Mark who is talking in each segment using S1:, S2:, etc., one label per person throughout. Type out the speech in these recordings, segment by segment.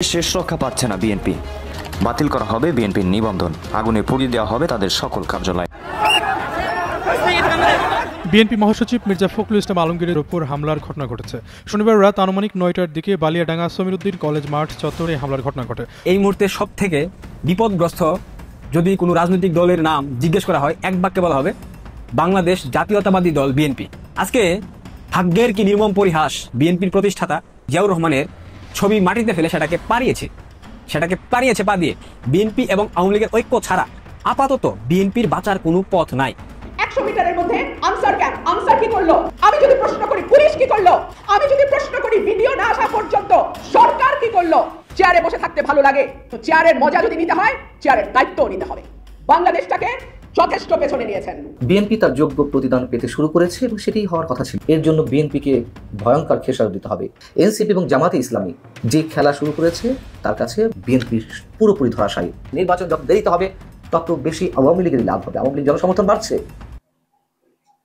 S1: শেষ রক্ষা পাচ্ছে না বিএনপি। বাতিল করা হবে বিএনপির নিবন্ধন, আগুনে পুড়িয়ে দেওয়া হবে তাদের সকল কার্যালয়।
S2: বিএনপি মহাসচিব মির্জা ফখরুল ইসলাম আলমগীরের উপর হামলার ঘটনা ঘটেছে। শনিবার রাত আনুমানিক ৯টার দিকে বালিয়াডাঙ্গা সমীরউদ্দিন কলেজ মাঠ চত্বরে হামলার ঘটনা ঘটে।
S3: এই মুহূর্তে সব থেকে বিপদগ্রস্ত যদি কোনো রাজনৈতিক দলের নাম জিজ্ঞেস করা হয়, এক বাক্যে বলা হবে বাংলাদেশ জাতীয়তাবাদী দল বিএনপি। আজকে ভাগ্যের কি নির্মম পরিহাস, বিএনপির প্রতিষ্ঠাতা জিয়াউর রহমানের ছবি মাটিতে ফেলে সেটাকে পারিয়েছে পা দিয়ে। বিএনপি এবং আওয়ামী লীগের ঐক্য ছাড়া আপাতত বিএনপির বাঁচার কোনো পথ নাই।
S4: 100 মিটারের মধ্যে আনসার কি করলো? আমি যদি প্রশ্ন করি পুলিশ কি করলো? আমি যদি প্রশ্ন করি ভিডিও না আসা পর্যন্ত সরকার কি করলো? চেয়ারে বসে থাকতে ভালো লাগে, তো চেয়ারের মজা যদি নিতে হয় চেয়ারের দায়িত্বও নিতে হবে। বাংলাদেশটাকে যথেষ্ট পেছনে নিয়েছেন।
S5: বিএনপি তার যোগ্য প্রতিদান পেতে শুরু করেছে এবং সেটাই হওয়ার কথা ছিল। এর জন্য বিএনপিকে ভয়ঙ্কর খেসারত দিতে হবে। এনসিপি এবং জামাতে ইসলামী যে খেলা শুরু করেছে তার কাছে বিএনপি পুরোপুরি ধরাশায়ী। নির্বাচন যত দেরিতে হবে তত বেশি আওয়ামী লীগের লাভ হবে। আওয়ামী লীগ জনসমর্থন বাড়ছে।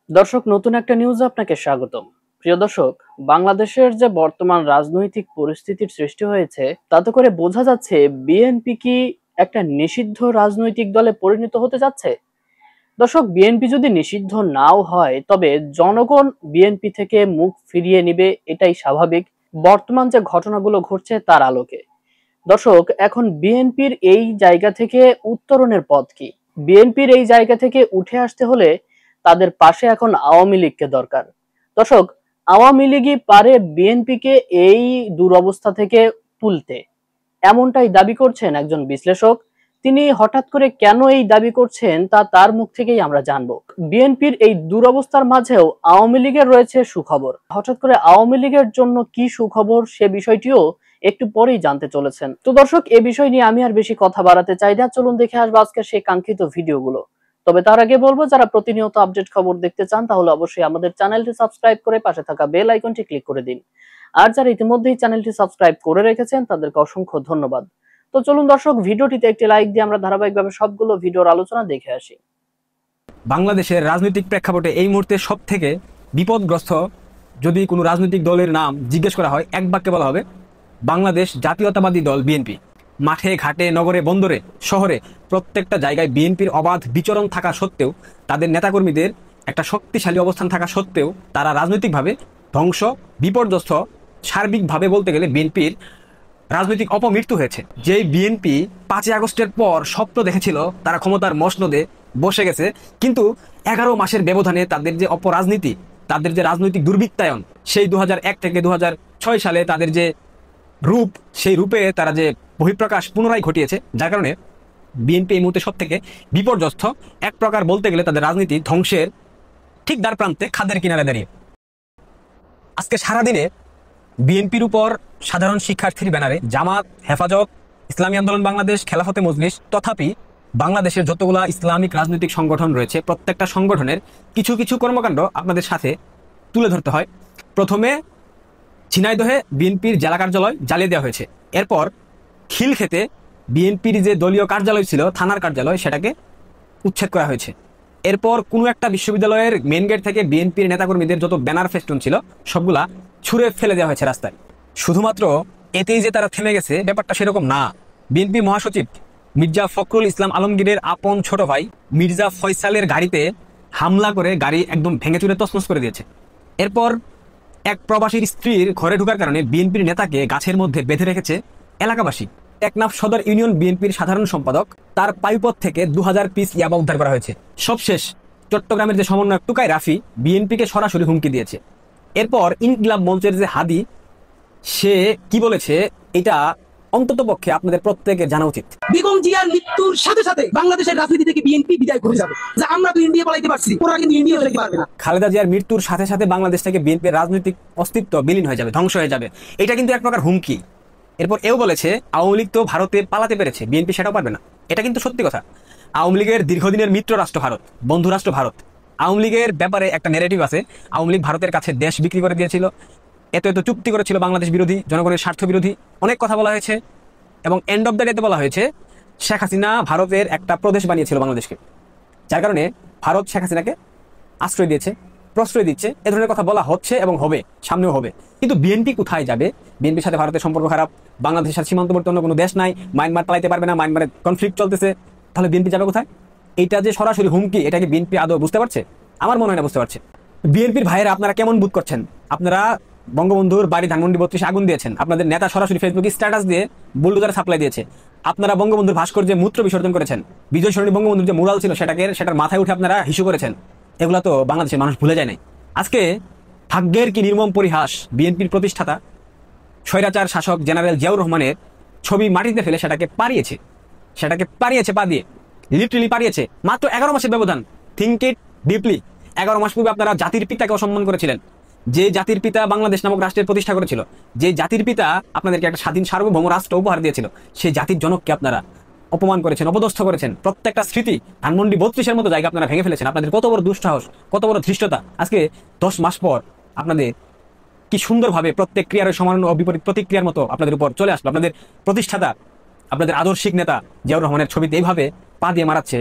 S6: দর্শক, নতুন একটা নিউজে আপনাকে স্বাগতম। প্রিয় দর্শক, বাংলাদেশের যে বর্তমান রাজনৈতিক পরিস্থিতির সৃষ্টি হয়েছে তাতে করে বোঝা যাচ্ছে বিএনপি কি একটা নিষিদ্ধ রাজনৈতিক দলে পরিণত হতে যাচ্ছে। দর্শক, বিএনপি যদি নিষিদ্ধ নাও হয় তবে জনগণ বিএনপি থেকে মুখ ফিরিয়ে নিবে, এটাই স্বাভাবিক বর্তমান যে ঘটনাগুলো ঘটছে তার আলোকে। দর্শক, এখন বিএনপির এই জায়গা থেকে উত্তরণের পথ কি? বিএনপির এই জায়গা থেকে উঠে আসতে হলে তাদের পাশে এখন আওয়ামী লীগকে দরকার। দর্শক, আওয়ামী লীগই পারে বিএনপিকে এই দুরবস্থা থেকে তুলতে, এমনটাই দাবি করছেন একজন বিশ্লেষক। তিনি হঠাৎ করে কেন এই দাবি করছেন তা তার মুখ থেকেই আমরা জানবো। বিএনপির এই দুরবস্থার মাঝেও আওয়ামী লীগের রয়েছে সুখবর। হঠাৎ করে আওয়ামী লীগের জন্য কি সুখবর সে বিষয়টিও একটু পরেই জানতে চলেছেন। তো দর্শক, এই বিষয় নিয়ে আমি আর বেশি কথা বাড়াতে চাই না, চলুন দেখে আসবো আজকে সেই কাঙ্ক্ষিত ভিডিওগুলো। তবে তার আগে বলবো, যারা প্রতিনিয়ত আপডেট খবর দেখতে চান তাহলে অবশ্যই আমাদের চ্যানেলটি সাবস্ক্রাইব করে পাশে থাকা বেল আইকনটি ক্লিক করে দিন। আর যারা ইতিমধ্যেই চ্যানেলটি সাবস্ক্রাইব করে রেখেছেন তাদেরকে অসংখ্য ধন্যবাদ। তো চলুন দর্শক, ভিডিওটিতে একটি লাইক দিয়ে আমরা ধারাবাহিকভাবে সবগুলো ভিডিওর আলোচনা দেখে আসি।
S3: বাংলাদেশের রাজনৈতিক প্রেক্ষাপটে এই মুহূর্তে সব থেকে বিপদগ্রস্ত যদি কোনো রাজনৈতিক দলের নাম জিজ্ঞেস করা হয়, এক বাক্যে বলা হবে বাংলাদেশ জাতীয়তাবাদী দল বিএনপি। মাঠে ঘাটে নগরে বন্দরে শহরে প্রত্যেকটা জায়গায় বিএনপির অবাধ বিচরণ থাকা সত্ত্বেও, তাদের নেতাকর্মীদের একটা শক্তিশালী অবস্থান থাকা সত্ত্বেও তারা রাজনৈতিকভাবে ধ্বংস বিপর্যস্ত। সার্বিকভাবে বলতে গেলে বিএনপির রাজনৈতিক অপমৃত্যু হয়েছে। যেই বিএনপি 5ই আগস্টের পর স্বপ্ন দেখেছিল তারা ক্ষমতার মসনদে বসে গেছে, কিন্তু 11 মাসের ব্যবধানে তাদের যে অপরাজনীতি, তাদের যে রাজনৈতিক দুর্বৃত্তায়ন, সেই 2001 থেকে 2006 সালে তাদের যে রূপ, সেই রূপে তারা যে বহিঃপ্রকাশ পুনরায় ঘটিয়েছে, যার কারণে বিএনপি এই মুহূর্তে সব থেকে বিপর্যস্ত। এক প্রকার বলতে গেলে তাদের রাজনীতি ধ্বংসের ঠিক দ্বার প্রান্তে, খাদের কিনারে দাঁড়িয়ে। আজকে সারাদিনে বিএনপির উপর সাধারণ শিক্ষার্থীর ব্যানারে জামাত, হেফাজত, ইসলামী আন্দোলন বাংলাদেশ, খেলাফতে মজলিস, তথাপি বাংলাদেশের যতগুলা ইসলামিক রাজনৈতিক সংগঠন রয়েছে প্রত্যেকটা সংগঠনের কিছু কিছু কর্মকাণ্ড আপনাদের সাথে তুলে ধরতে হয়। প্রথমে ঝিনাইদহে বিএনপির জেলা কার্যালয় জ্বালিয়ে দেওয়া হয়েছে। এরপর খিলক্ষেতে বিএনপির যে দলীয় কার্যালয় ছিল, থানার কার্যালয়, সেটাকে উচ্ছেদ করা হয়েছে। এরপর কোনো একটা বিশ্ববিদ্যালয়ের মেন গেট থেকে বিএনপির নেতাকর্মীদের যত ব্যানার ফেস্টুন ছিল সবগুলা ছুঁড়ে ফেলে দেওয়া হয়েছে রাস্তায়। শুধুমাত্র এতেই যে তারা থেমে গেছে ব্যাপারটা সেরকম না। বিএনপি মহাসচিব মির্জা ফখরুল ইসলাম আলমগীরের আপন ছোট ভাই মির্জা ফয়সালের গাড়িতে হামলা করে গাড়ি একদম ভেঙে চুরে তছনছ করে দিয়েছে। এরপর এক প্রবাসীর স্ত্রীর ঘরে ঢোকার কারণে বিএনপির নেতাকে গাছের মধ্যে বেঁধে রেখেছে এলাকাবাসী। টেকনাফ সদর ইউনিয়ন বিএনপির সাধারণ সম্পাদক, তার পায়ুপথ থেকে 2000 পিস ইয়াবা উদ্ধার করা হয়েছে। সবশেষ চট্টগ্রামের যে সমন্বয়ক টুকাই রাফি বিএনপিকে সরাসরি হুমকি দিয়েছে। এরপর ইনকিলাব মঞ্চের যে হাদি, সে কি বলেছে এটা অন্তত পক্ষে আপনাদের প্রত্যেকের জানা উচিত।
S7: বেগম জিয়ার মৃত্যুর সাথে সাথে বাংলাদেশের রাজনীতি থেকে বিএনপি বিদায় করে যাবে। যে আমরা তো ইন্ডিয়া পালাইতে পারছি, ওরা কিন্তু ইন্ডিয়া যেতে পারবে না।
S3: খালেদা জিয়ার মৃত্যুর সাথে সাথে বাংলাদেশ থেকে বিএনপির রাজনৈতিক অস্তিত্ব বিলীন হয়ে যাবে, ধ্বংস হয়ে যাবে, এটা কিন্তু এক প্রকার হুমকি। এরপর এও বলেছে আওয়ামী লীগ তো ভারতে পালাতে পেরেছে, বিএনপি সেটাও পারবে না। এটা কিন্তু সত্যি কথা। আওয়ামী লীগের দীর্ঘদিনের মিত্র রাষ্ট্র ভারত, বন্ধু রাষ্ট্র ভারত। আওয়ামী লীগের ব্যাপারে একটা নেগেটিভ আছে, আওয়ামী লীগ ভারতের কাছে দেশ বিক্রি করে দিয়েছিল, এত এত চুক্তি করেছিল বাংলাদেশ বিরোধী, জনগণের স্বার্থ বিরোধী, অনেক কথা বলা হয়েছে। এবং এন্ড অফ দ্য ডেতে বলা হয়েছে শেখ হাসিনা ভারতের একটা প্রদেশ বানিয়েছিল বাংলাদেশকে, যার কারণে ভারত শেখ হাসিনাকে আশ্রয় দিয়েছে, প্রশ্রয় দিচ্ছে। এ ধরনের কথা বলা হচ্ছে এবং হবে, সামনেও হবে। কিন্তু বিএনপি কোথায় যাবে? বিএনপির সাথে ভারতের সম্পর্ক খারাপ, বাংলাদেশের সাথে সীমান্তবর্তী অন্য কোনো দেশ নাই, মায়ানমার পালাইতে পারবে না, মায়ানমারে কনফ্লিক্ট চলতেছে, তাহলে বিএনপি যাবে কোথায়? এইটা যে সরাসরি হুমকি, এটাকে বিএনপি আদৌ বুঝতে পারছে? আমার মনে হয় না বুঝতে পারছে। বিএনপির ভাইয়েরা আপনারা কেমন বোধ করছেন? আপনারা বঙ্গবন্ধুর বাড়ি ধানমন্ডি 32 আগুন দিয়েছেন, আপনাদের নেতা সরাসরি ফেসবুকে স্ট্যাটাস দিয়ে বুলডোজার সাপ্লাই দিয়েছে। আপনারা বঙ্গবন্ধুর ভাস্কর্যে মূত্র বিসর্জন করেছেন, বিজয় সরণি বঙ্গবন্ধুর যে মুরাল ছিল সেটার মাথায় উঠে আপনারা হিসু করেছেন। এগুলা তো বাংলাদেশের মানুষ ভুলে যায় নাই। আজকে ভাগ্যের কি নির্মম পরিহাস, বিএনপির প্রতিষ্ঠাতা স্বৈরাচার শাসক জেনারেল জিয়াউর রহমানের ছবি মাটিতে ফেলে সেটাকে পারিয়েছে পা দিয়ে, লিটারালি পারিয়েছে। মাত্র 11 মাসের ব্যবধান। Think it deeply. 11 মাস পূর্বে আপনারা জাতির পিতাকে অসম্মান করেছিলেন, যে জাতির পিতা বাংলাদেশ নামক রাষ্ট্রের প্রতিষ্ঠা করেছিল, যে জাতির পিতা আপনাদেরকে একটা স্বাধীন সার্বভৌম রাষ্ট্র উপহার দিয়েছিল, সেই জাতির জনককে আপনারা অপমান করেছেন, অপদস্থ করেছেন। প্রত্যেকটা স্মৃতি ধানমন্ডি 32 মতো জায়গা আপনারা ভেঙে ফেলেছেন। আপনাদের কত বড় দুঃসাহস, কত বড় ধৃষ্টতা। আজকে 10 মাস পর আপনাদের কি সুন্দরভাবে প্রত্যেক ক্রিয়ার সমান ও বিপরীত প্রতিক্রিয়ার মতো আপনাদের উপর চলে আসলো। আপনাদের প্রতিষ্ঠাতা, আপনাদের আদর্শিক নেতা জিয়াউর রহমানের ছবিতে এইভাবে পা দিয়ে মারাচ্ছে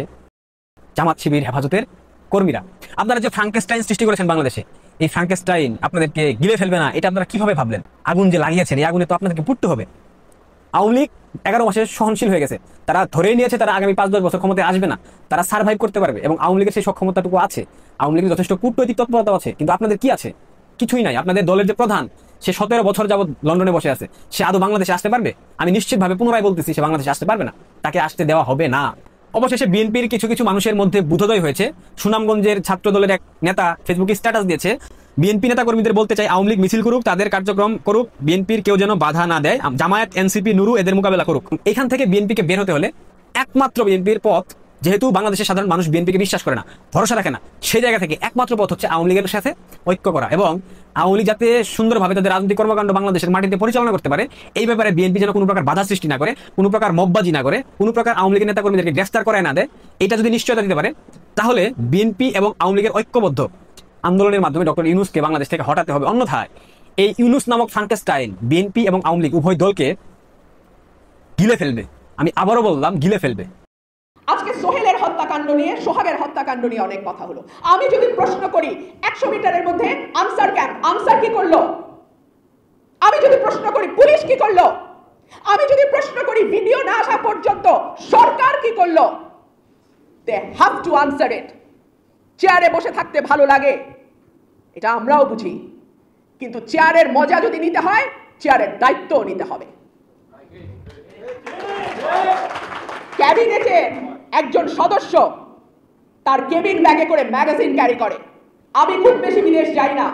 S3: জামাত শিবির হেফাজতের কর্মীরা। আপনারা যে ফ্রাঙ্কেস্টাইন সৃষ্টি করেছেন বাংলাদেশে, এই ফ্রাঙ্কেস্টাইন আপনাদেরকে গিলে ফেলবে না, এটা আপনারা কিভাবে ভাবলেন? আগুন যে লাগিয়েছেন, এই আগুনে তো আপনাদেরকে পুড়তে হবে। আওয়ামী লীগ 11 মাসে সহনশীল হয়ে গেছে, তারা ধরেই নিয়েছে তারা আগামী 5-10 বছর ক্ষমতায় আসবে না, তারা সার্ভাইভ করতে পারবে এবং আওয়ামী লীগের সেই সক্ষমতাটুকু আছে। আওয়ামী লীগের যথেষ্ট কূটনৈতিক তৎপরতা আছে, কিন্তু আপনাদের কি আছে? কিছুই নাই। আপনাদের দলের যে প্রধান, সে 17 বছর যাবত লন্ডনে বসে আছে, সে আদৌ বাংলাদেশে আসতে পারবে? আমি নিশ্চিতভাবে পুনরায় বলতেছি, সে বাংলাদেশে আসতে পারবে না, তাকে আসতে দেওয়া হবে না। অবশেষে বিএনপির কিছু কিছু মানুষের মধ্যে বোধোদয় হয়েছে। সুনামগঞ্জের ছাত্র দলের এক নেতা ফেসবুকে স্ট্যাটাস দিয়েছে, বিএনপি নেতা কর্মীদের বলতে চাই, আওয়ামী লীগ মিছিল করুক, তাদের কার্যক্রম করুক, বিএনপির কেউ যেন বাধা না দেয়, জামায়াত, এনসিপি, নুরু এদের মোকাবেলা করুক। এখান থেকে বিএনপিকে বের হতে হলে একমাত্র বিএনপির পথ, যেহেতু বাংলাদেশের সাধারণ মানুষ বিএনপিকে বিশ্বাস করে না, ভরসা রাখে না, সেই জায়গা থেকে একমাত্র পথ হচ্ছে আওয়ামী লীগের সাথে ঐক্য করা এবং আওয়ামী লীগ যাতে সুন্দরভাবে তাদের রাজনৈতিক কর্মকাণ্ড বাংলাদেশের মাটিতে পরিচালনা করতে পারে, এই ব্যাপারে বিএনপি যেন কোনো প্রকার বাধা সৃষ্টি না করে, কোনো প্রকার মববাজি না করে, কোনো প্রকার আওয়ামী লীগের নেতাকর্মীদেরকে গ্রেফতার করায় না দেয়, এটা যদি নিশ্চয়তা দিতে পারে, তাহলে বিএনপি এবং আওয়ামী লীগের ঐক্যবদ্ধ আন্দোলনের মাধ্যমে ডক্টর ইউনূসকে বাংলাদেশ থেকে হটাতে হবে। অন্যথায় এই ইউনূস নামক ফ্রাঙ্কেস্টাইন বিএনপি এবং আওয়ামী লীগ উভয় দলকে গিলে ফেলবে। আমি আবারও বললাম, গিলে ফেলবে।
S4: আজকে সোহেলের হত্যাকাণ্ড নিয়ে, সোহাগের হত্যাকাণ্ড নিয়ে অনেক কথা হলো। আমি যদি প্রশ্ন করি 100 মিটারের মধ্যে আনসার ক্যাম্প, আনসার কি করলো? আমি যদি প্রশ্ন করি পুলিশ কি করলো? আমি যদি প্রশ্ন করি ভিডিও না আসা পর্যন্ত সরকার কি করলো? They have to answer it. চেয়ারে বসে থাকতে ভালো লাগে, এটা আমরাও বুঝি, কিন্তু চেয়ারের মজা যদি নিতে হয়, চেয়ারের দায়িত্বও নিতে হবে। ক্যাবিনেটের একজন সদস্য তার কেবিন ব্যাগে করে ম্যাগাজিন ক্যারি করে। আমি খুব বেশি বিদেশ যাই না,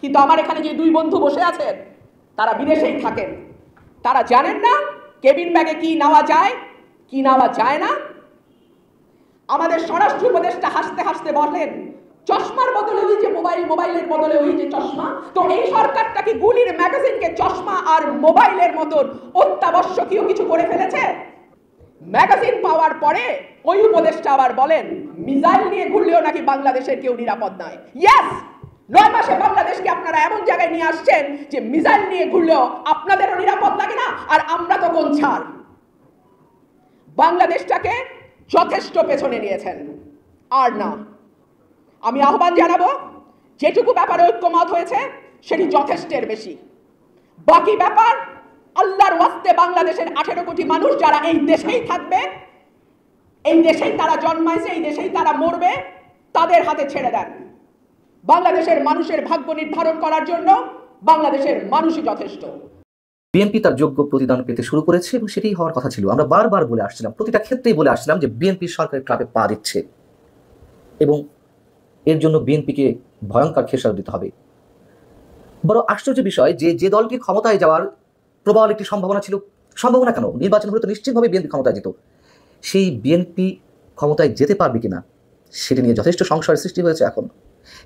S4: কিন্তু আমার এখানে যে 2 বন্ধু বসে আছেন তারা বিদেশেই থাকেন। তারা জানেন না কেবিন ব্যাগে কি নেওয়া যায়, কি নেওয়া যায় না। আমাদের স্বরাষ্ট্র উপদেষ্টা হাসতে হাসতে বলেন, চশমার বদলে ওই যে মোবাইল, মোবাইলের বদলে ওই যে চশমা। তো এই সরকারটা কি গুলির ম্যাগাজিনকে চশমা আর মোবাইলের মতন অত্যাবশ্যকীয় কিছু করে ফেলেছে? ম্যাগাজিন পাওয়ার পরে ওই উপদেষ্টা আবার বলেন মিসাইল নিয়ে ঘুরলেও নাকি বাংলাদেশের কেউ নিরাপদ নয়। ইয়েস, 9 মাসে বাংলাদেশকে আপনারা এমন জায়গায় নিয়ে আসছেন যে মিসাইল নিয়ে ঘুরলেও আপনাদেরও নিরাপদ লাগে না, আর আমরা তো কোন ছাড়। বাংলাদেশটাকে যথেষ্ট পেছনে নিয়েছেন, আর না। আমি আহ্বান জানাবো, যেটুকু ব্যাপারে ঐক্যমত হয়েছে সেটি যথেষ্টের বেশি। বাকি ব্যাপার আল্লাহর ওয়াস্তে বাংলাদেশের 18 কোটি মানুষ যারা এই দেশেই থাকবে, এই দেশেই তারা জন্মাইছে, এই দেশেই তারা মরবে, তাদের হাতে ছেড়ে দেন। বাংলাদেশের মানুষের ভাগ্য নির্ধারণ করার জন্য বাংলাদেশের মানুষই যথেষ্ট।
S5: বিএনপি তার যোগ্য প্রতিদান পেতে শুরু করেছে এবং সেটাই হওয়ার কথা ছিল। আমরা বারবার বলে আসছিলাম, প্রতিটা ক্ষেত্রেই বলে আসছিলাম যে বিএনপি সরকারের ট্রাপে পা দিচ্ছে এবং এর জন্য বিএনপিকে ভয়ঙ্কর খেসারত দিতে হবে। বড় আশ্চর্য বিষয় যে দলটি ক্ষমতায় যাওয়ার প্রবল একটি সম্ভাবনা ছিল, সম্ভাবনা কেন, নির্বাচন হলে তো নিশ্চিতভাবে বিএনপি ক্ষমতায় যেত, সেই বিএনপি ক্ষমতায় যেতে পারবে কিনা সেটি নিয়ে যথেষ্ট সংশয়ের সৃষ্টি হয়েছে। এখন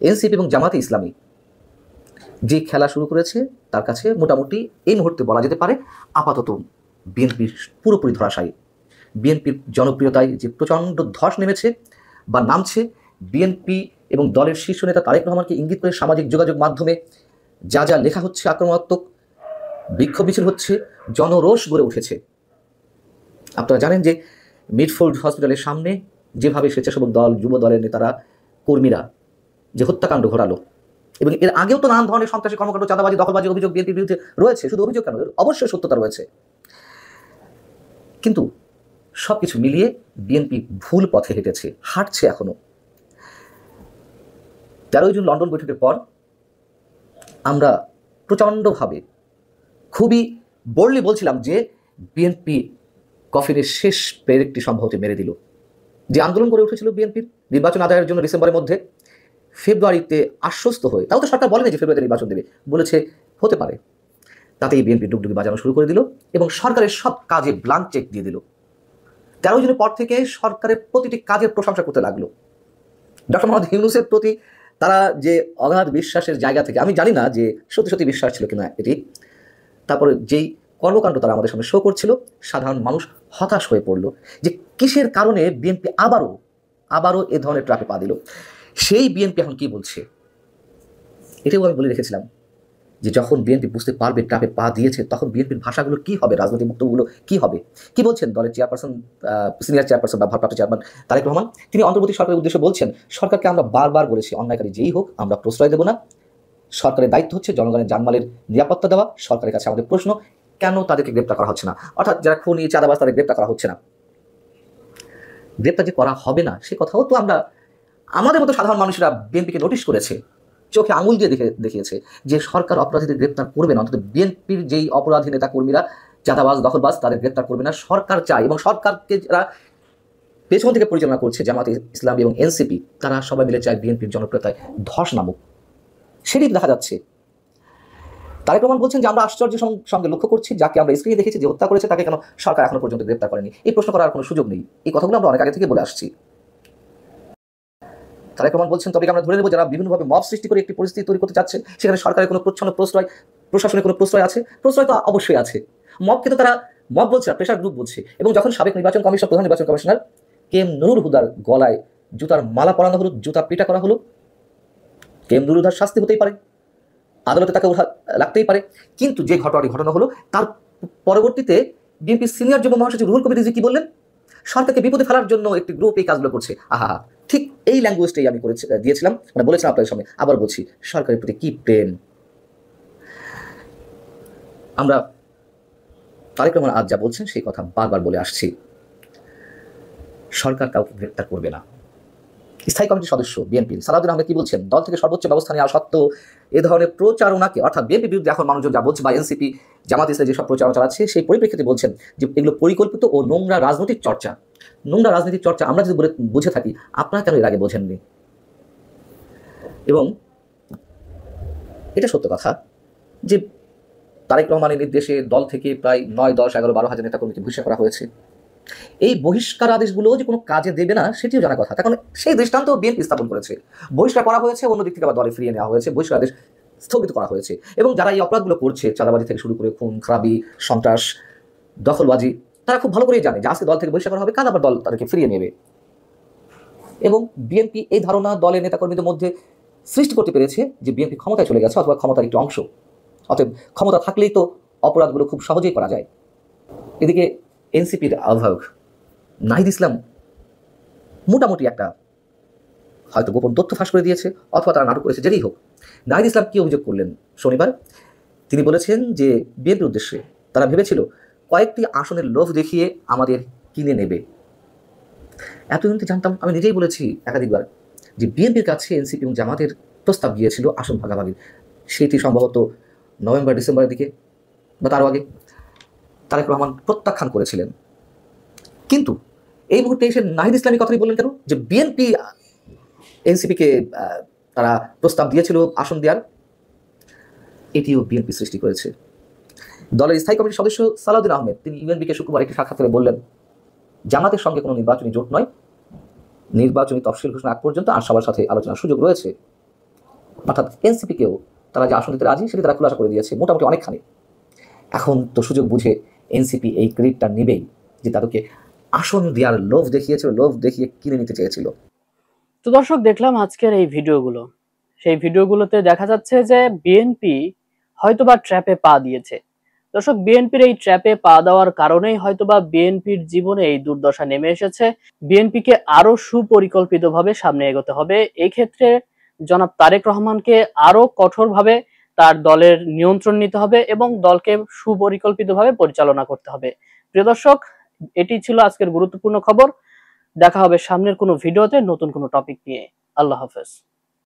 S5: এনসিপি এবং জামাতে ইসলামী যে খেলা শুরু করেছে তার কাছে মোটামুটি এই মুহূর্তে বলা যেতে পারে আপাতত বিএনপির পুরোপুরি ধরাশায়ী। বিএনপির জনপ্রিয়তায় যে প্রচণ্ড ধস নেমেছে বা নামছে, বিএনপি এবং দলের শীর্ষ নেতা তারেক রহমানকে ইঙ্গিত করে সামাজিক যোগাযোগ মাধ্যমে যা যা লেখা হচ্ছে, আক্রমণাত্মক বিক্ষোভ মিছিল হচ্ছে, জনরোষ গড়ে উঠেছে। আপনারা জানেন যে মিডফোল্ড হসপিটালের সামনে যেভাবে স্বেচ্ছাসেবক দল, যুব দলের নেতারা, কর্মীরা যে হত্যাকাণ্ড ঘটালো, এবং এর আগেও তো নানান ধরনের সন্ত্রাসী কর্মকাণ্ড, চাঁদাবাজি, দখলবাজি অভিযোগ বিএনপির বিরুদ্ধে রয়েছে। শুধু অভিযোগ কেন, অবশ্যই সত্যতা রয়েছে। কিন্তু সবকিছু মিলিয়ে বিএনপি ভুল পথে হেঁটেছে, হাঁটছে এখনো। 13 জুন লন্ডন বৈঠকের পর আমরা প্রচণ্ডভাবে খুবই বোল্ডলি বলছিলাম যে বিএনপি কফিনের শেষ পেরেকটি সম্ভবত মেরে দিল। যে আন্দোলন করে উঠেছিল বিএনপির নির্বাচন আদায়ের জন্য ডিসেম্বরের মধ্যে, ফেব্রুয়ারিতে আশ্বস্ত হয়ে, তাও তো সরকার বলেনি যে ফেব্রুয়ারিতে নির্বাচন দেবে, বলেছে হতে পারে, তাতেই বিএনপি ডুগডুগি বাজানো শুরু করে দিল এবং সরকারের সব কাজে ব্লাঙ্ক চেক দিয়ে দিল। 13 জুনের পর থেকে সরকারের প্রতিটি কাজের প্রশংসা করতে লাগলো। ডক্টর মোহাম্মদ ইউনূসের প্রতি তারা যে অগাধ বিশ্বাসের জায়গা থেকে, আমি জানি না যে সত্যি সত্যি বিশ্বাস ছিল কিনা এটি, তারপরে যেই কর্মকাণ্ড তারা আমাদের সামনে শো করছিল, সাধারণ মানুষ হতাশ হয়ে পড়ল যে কিসের কারণে বিএনপি আবারও এ ধরনের ট্র্যাপে পা দিল। সেই বিএনপি এখন কি বলছে, এটাও আমি বলে রেখেছিলাম যে যখন বিএনপি বুঝতে পারবে ট্র্যাপে পা দিয়েছে, তখন বিএনপির ভাষাগুলো কি হবে, রাজনৈতিক বক্তব্যগুলো কি হবে। কি বলছেন দলের চেয়ারপারসন, সিনিয়র চেয়ারপারসন বা ভারপ্রাপ্ত চেয়ারম্যান তারেক রহমান? তিনি অন্তর্বর্তী সরকারের উদ্দেশ্যে বলছেন, সরকারকে আমরা বারবার বলেছি অন্যায়কারী যেই হোক আমরা প্রশ্রয় দেব না, সরকারের দায়িত্ব হচ্ছে জনগণের জানমালের নিরাপত্তা দেওয়া। সরকারের কাছে আমাদের প্রশ্ন, কেন তাদেরকে গ্রেপ্তার করা হচ্ছে না, অর্থাৎ যারা খুনি চাঁদাবাজ তাদের গ্রেপ্তার করা হচ্ছে না। গ্রেপ্তার যে করা হবে না সে কথাও তো আমরা, আমাদের মতো সাধারণ মানুষরা বিএনপিকে নোটিশ করেছে, চোখে আঙুল দিয়ে দেখিয়েছে যে সরকার অপরাধীদের গ্রেপ্তার করবে না, অন্তত বিএনপির যেই অপরাধী নেতা কর্মীরা চাঁদাবাজ দখলবাজ তাদের গ্রেপ্তার করবে না সরকার চায়। এবং সরকারকে যারা পেছন থেকে পরিচালনা করছে, জামাতে ইসলামী এবং এনসিপি, তারা সবাই মিলে চায় বিএনপির জনপ্রিয়তায় ধস নামুক। সেটি দেখা যাচ্ছে। তারেক রহমান বলছেন যে আমরা আশ্চর্যের সঙ্গে লক্ষ্য করছি, যাকে আমরা স্ক্রিনে দেখেছি যে হত্যা করেছে তাকে কেন সরকার এখনো পর্যন্ত গ্রেপ্তার করেনি। এই প্রশ্ন করার কোনো সুযোগ নেই। এই কথাগুলো আমরা অনেক আগে থেকে বলে আসছি। তারেক রহমান বলছেন, তবে আমরা ধরে নেব যারা বিভিন্নভাবে মব সৃষ্টি করে একটি পরিস্থিতি তৈরি করতে চাচ্ছে, সেখানে সরকারের কোনো প্রশ্রয়, প্রশাসনের কোনো প্রশ্রয় আছে? প্রশ্রয় তো অবশ্যই আছে। মবকে তো তারা মব বলছে, প্রেশার গ্রুপ বলছে। এবং যখন সাবেক নির্বাচন কমিশন, প্রধান নির্বাচন কমিশনার KM নুরুল হুদার গলায় জুতার মালা পরানো হলো, জুতা পিটা করা হলো, KM নুরুল হুদার শাস্তি হতেই পারে, আদালতে তাকে লাগতেই পারে। কিন্তু যে ঘটনা হলো, তার পরবর্তীতে বিএনপি সিনিয়র যুগ্ম মহাসচিব রুহুল কবির রিজভী কি বললেন? সরকারকে বিপদে ফেলার জন্য একটি গ্রুপ এই কাজগুলো করছে। আহা, ঠিক এই ল্যাঙ্গুয়েজটাই আমি দিয়েছিলাম, মানে বলেছিলাম আপনাদের সামনে। আবার বলছি, সরকারের প্রতি কি প্রেম। আমরা তারেক রহমান আজ যা বলছেন সেই কথা বারবার বলে আসছি, সরকার কাউকে গ্রেপ্তার করবে না। স্থায়ী কমিটির সদস্য বিএনপি সালাউদ্দিন আহমেদ কি বলছেন? দল থেকে সর্বোচ্চ ব্যবস্থা নেওয়া সত্ত্বেও এ ধরনের প্রচারণাকে, অর্থাৎ বিএনপির বিরুদ্ধে এখন মানুষজন যা বলছে বা এনসিপি জামাত ইসলামী যেসব প্রচারণা চালাচ্ছে, সেই পরিপ্রেক্ষিতে বলছেন যে এগুলো পরিকল্পিত ও নোংরা রাজনৈতিক চর্চা। নোংরা রাজনৈতিক চর্চা আমরা যদি বুঝে থাকি, আপনারা কেন এর আগে বোঝেননি? এবং এটা সত্য কথা যে তারেক রহমানের নির্দেশে দল থেকে প্রায় 9, 10, 11, 12 হাজার নেতাকর্মীকে বহিষ্কার করা হয়েছে। এই বহিষ্কার আদেশগুলো যে কোনো কাজে দেবে না সেটিও জানা কথা, কারণ সেই দৃষ্টান্ত বিএনপি স্থাপন করেছে। বহিষ্কার করা হয়েছে, অন্যদিক থেকে আবার দলে ফিরিয়ে নেওয়া হয়েছে, বহিষ্কার আদেশ স্থগিত করা হয়েছে। এবং যারা এই অপরাধগুলো করছে, চাঁদাবাজি থেকে শুরু করে খুন খারাপি, সন্ত্রাস, দখলবাজি, তারা খুব ভালো করেই জানে যে আজকে দল থেকে বহিষ্কার করা হবে, কাল আবার দল তাদেরকে ফিরিয়ে নেবে। এবং বিএনপি এই ধারণা দলের নেতাকর্মীদের মধ্যে সৃষ্টি করতে পেরেছে যে বিএনপি ক্ষমতায় চলে গেছে অথবা ক্ষমতার একটি অংশ, অতএব ক্ষমতা থাকলেই তো অপরাধগুলো খুব সহজেই করা যায়। এদিকে এনসিপির আহ্বায়ক নাহিদ ইসলাম মোটামুটি একটা হয়তো গোপন তথ্য ফাঁস করে দিয়েছে অথবা তারা নাটক করেছে, যেটাই হোক। নাহিদ ইসলাম কি অভিযোগ করলেন শনিবার? তিনি বলেছেন যে বিএনপির উদ্দেশ্যে তারা ভেবেছিল কয়েকটি আসনের লোভ দেখিয়ে আমাদের কিনে নেবে। এতদিন তো জানতাম, আমি নিজেই বলেছি একাধিকবার যে বিএনপির কাছে এনসিপি এবং জামাতের প্রস্তাব গিয়েছিল আসন ভাগাভাগি। সেটি সম্ভবত নভেম্বর ডিসেম্বরের দিকে বা তারও আগে তারেক রহমান প্রত্যাখ্যান করেছিলেন। কিন্তু এই মুহূর্তে এসে নাহিদ ইসলামী কথাই বললেন কেন যে বিএনপি এনসিপিকে তারা প্রস্তাব দিয়েছিল আসন দেওয়ার? এটিও বিএনপি সৃষ্টি করেছে। দলের স্থায়ী কমিটির সদস্য সালাউদ্দিন আহমেদ তিনি ইউএনবিকে শুক্রবার একটি সাক্ষাৎকারে বললেন, জামাতের সঙ্গে কোনো নির্বাচনী জোট নয়, নির্বাচনী তফসিল ঘোষণা আগ পর্যন্ত আর সবার সাথে আলোচনার সুযোগ রয়েছে। অর্থাৎ এনসিপিকেও তারা যে আসন দিতে রাজি সেটি তারা খোলাসা করে দিয়েছে মোটামুটি অনেকখানি। এখন তো সুযোগ বুঝে এনসিপি এই ক্রেডিটটা নেবেই যে তাদেরকে আসন দেওয়ার লোভ দেখিয়েছিল, লোভ দেখিয়ে কিনে নিতে চেয়েছিল।
S6: তো দর্শক, দেখলাম আজকের এই ভিডিওগুলো। সেই ভিডিওগুলোতে দেখা যাচ্ছে যে বিএনপি হয়তোবা ট্র্যাপে পা দিয়েছে। দর্শক, বিএনপির এই ট্র্যাপে পা দেওয়ার কারণেই হয়তোবা বিএনপির জীবনে এই দুর্দশা নেমে এসেছে। বিএনপিকে আরো সুপরিকল্পিতভাবে সামনে এগোতে হবে। এই ক্ষেত্রে জনাব তারেক রহমানকে আরো কঠোরভাবে তার দলের নিয়ন্ত্রণ নিতে হবে এবং দলকে সুপরিকল্পিতভাবে পরিচালনা করতে হবে। প্রিয় দর্শক, এটি ছিল আজকের গুরুত্বপূর্ণ খবর। দেখা হবে সামনের কোনো ভিডিওতে নতুন কোনো টপিক নিয়ে। আল্লাহ হাফেজ।